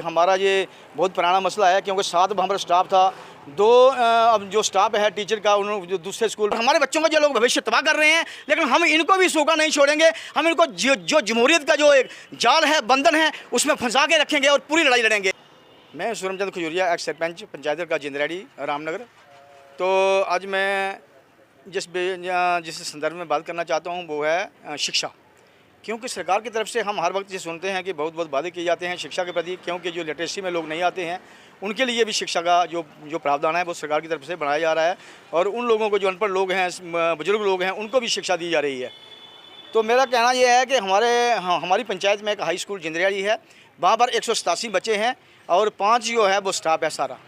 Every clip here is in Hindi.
हमारा ये बहुत पुराना मसला है, क्योंकि 7 हमारा स्टाफ था, 2 अब जो स्टाफ है टीचर का उन्होंने जो दूसरे स्कूल, हमारे बच्चों का जो लोग भविष्य तबाह कर रहे हैं, लेकिन हम इनको भी सूखा नहीं छोड़ेंगे। हम इनको जो जमहूरियत का जो एक जाल है, बंधन है, उसमें फंसा के रखेंगे और पूरी लड़ाई लड़ेंगे। मैं सूरमचंद खजूरिया, एक्स सरपंच पंचायत का जिंदरेडी रामनगर। तो आज मैं जिस संदर्भ में बात करना चाहता हूँ वो है शिक्षा, क्योंकि सरकार की तरफ से हम हर वक्त ये सुनते हैं कि बहुत वादे किए जाते हैं शिक्षा के प्रति, क्योंकि जो लिटरेसी में लोग नहीं आते हैं उनके लिए भी शिक्षा का जो प्रावधान है वो सरकार की तरफ से बनाया जा रहा है, और उन लोगों को जो अनपढ़ लोग हैं, बुजुर्ग लोग हैं, उनको भी शिक्षा दी जा रही है। तो मेरा कहना यह है कि हमारी पंचायत में एक हाई स्कूल जिंदरियाड़ी है, वहाँ पर 187 बच्चे हैं और 5 जो है वो स्टाफ है सारा।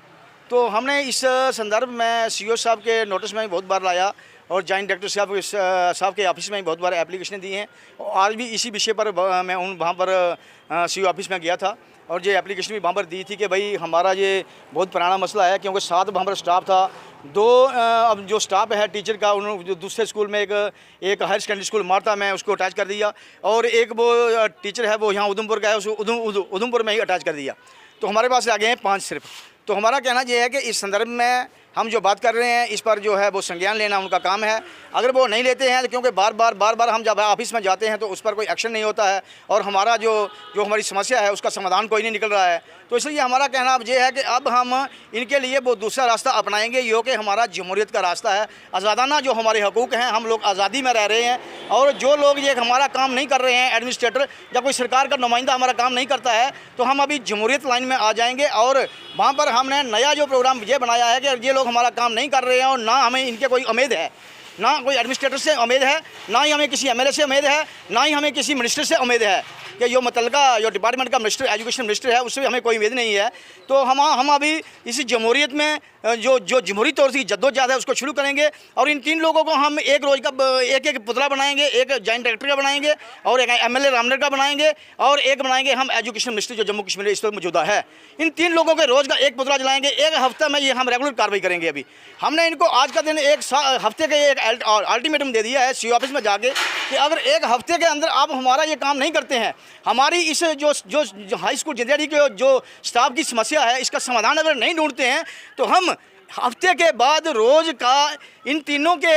तो हमने इस संदर्भ में सीईओ साहब के नोटिस में बहुत बार लाया और जॉइंट डायरेक्टर साहब के ऑफिस में बहुत बार एप्लीकेशन दी हैं, और आज भी इसी विषय पर मैं वहाँ पर सीईओ ऑफिस में गया था और ये एप्लीकेशन भी वहाँ पर दी थी कि भाई हमारा ये बहुत पुराना मसला है, क्योंकि 7 हमारा स्टाफ था, 2 अब जो स्टाफ है टीचर का उन्होंने जो दूसरे स्कूल में एक हायर सेकेंडरी स्कूल मारता में उसको अटैच कर दिया, और एक वो टीचर है वो यहाँ उधमपुर का है, उसको उधमपुर में ही अटैच कर दिया। तो हमारे पास आ गए हैं 5 सिर्फ। तो हमारा कहना यह है कि इस संदर्भ में हम जो बात कर रहे हैं इस पर जो है वो संज्ञान लेना उनका काम है। अगर वो नहीं लेते हैं, क्योंकि बार बार हम जब ऑफिस में जाते हैं तो उस पर कोई एक्शन नहीं होता है, और हमारा जो हमारी समस्या है उसका समाधान कोई नहीं निकल रहा है। तो इसलिए हमारा कहना अब ये है कि अब हम इनके लिए वो दूसरा रास्ता अपनाएंगे, जो कि हमारा जमहूरियत का रास्ता है, आज़ादाना जो हमारे हकूक़ हैं, हम लोग आज़ादी में रह रहे हैं। और जो लोग ये हमारा काम नहीं कर रहे हैं, एडमिनिस्ट्रेटर या कोई सरकार का नुमाइंदा हमारा काम नहीं करता है, तो हम अभी जमहूरियत लाइन में आ जाएंगे। और वहाँ पर हमने नया जो प्रोग्राम ये बनाया है कि ये लोग हमारा काम नहीं कर रहे हैं और ना हमें इनके कोई उम्मीद है, ना कोई एडमिनिस्ट्रेटर से उम्मीद है, ना ही हमें किसी एमएलए से उम्मीद है, ना ही हमें किसी मिनिस्टर से उम्मीद है कि जो मुतल्लिका जो डिपार्टमेंट का मिनिस्टर, एजुकेशन मिनिस्टर है, उससे हमें कोई उम्मीद नहीं है। तो हम अभी इसी जमहूरियत में जो जमहूरी तौर से जद्दोजहद है उसको शुरू करेंगे, और इन 3 लोगों को हम एक रोज़ का एक पुतला बनाएंगे, एक जॉइंट डायरेक्टर का बनाएंगे, और एक एमएलए रामनगर का बनाएंगे, और एक बनाएंगे हम एजुकेशन मिनिस्टर जो जम्मू कश्मीर इस वक्त मौजूदा है। इन 3 लोगों के रोज़ का एक पुतला जलाएंगे। 1 हफ्ते में ये हम रेगुलर कार्रवाई करेंगे। अभी हमने इनको आज का दिन 1 हफ्ते का एक अल्टीमेटम दे दिया है सीईओ ऑफिस में जाके कि अगर 1 हफ्ते के अंदर आप हमारा ये काम नहीं करते हैं, हमारी इस जो हाई स्कूल जिंदरियाड़ी के जो स्टाफ की समस्या है इसका समाधान अगर नहीं ढूंढते हैं, तो हम हफ्ते के बाद रोज़ का इन तीनों के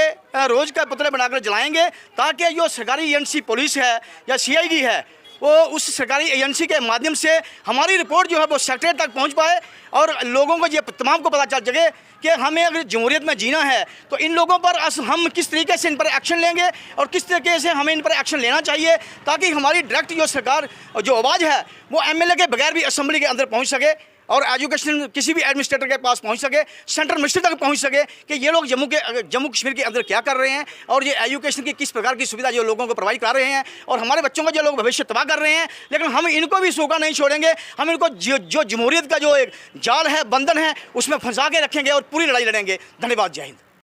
रोज़ का पुतले बनाकर जलाएंगे, ताकि जो सरकारी एजेंसी पुलिस है या सीआईडी है वो उस सरकारी एजेंसी के माध्यम से हमारी रिपोर्ट जो है वो सेक्रेटरी तक पहुंच पाए, और लोगों को ये तमाम को पता चल सके कि हमें अगर जमहूरियत में जीना है तो इन लोगों पर हम किस तरीके से इन पर एक्शन लेंगे और किस तरीके से हमें इन पर एक्शन लेना चाहिए, ताकि हमारी डायरेक्ट जो सरकार जो आवाज़ है वो एमएलए के बगैर भी असेंबली के अंदर पहुँच सके, और एजुकेशन किसी भी एडमिनिस्ट्रेटर के पास पहुंच सके, सेंट्रल मिनिस्टर तक पहुंच सके कि ये लोग जम्मू कश्मीर के अंदर क्या कर रहे हैं, और ये एजुकेशन की किस प्रकार की सुविधा जो लोगों को प्रोवाइड कर रहे हैं, और हमारे बच्चों का जो लोग भविष्य तबाह कर रहे हैं। लेकिन हम इनको भी सूखा नहीं छोड़ेंगे। हम इनको जो जमहूरियत का जो एक जाल है, बंधन है, उसमें फंसा के रखेंगे और पूरी लड़ाई लड़ेंगे। धन्यवाद। जय हिंद।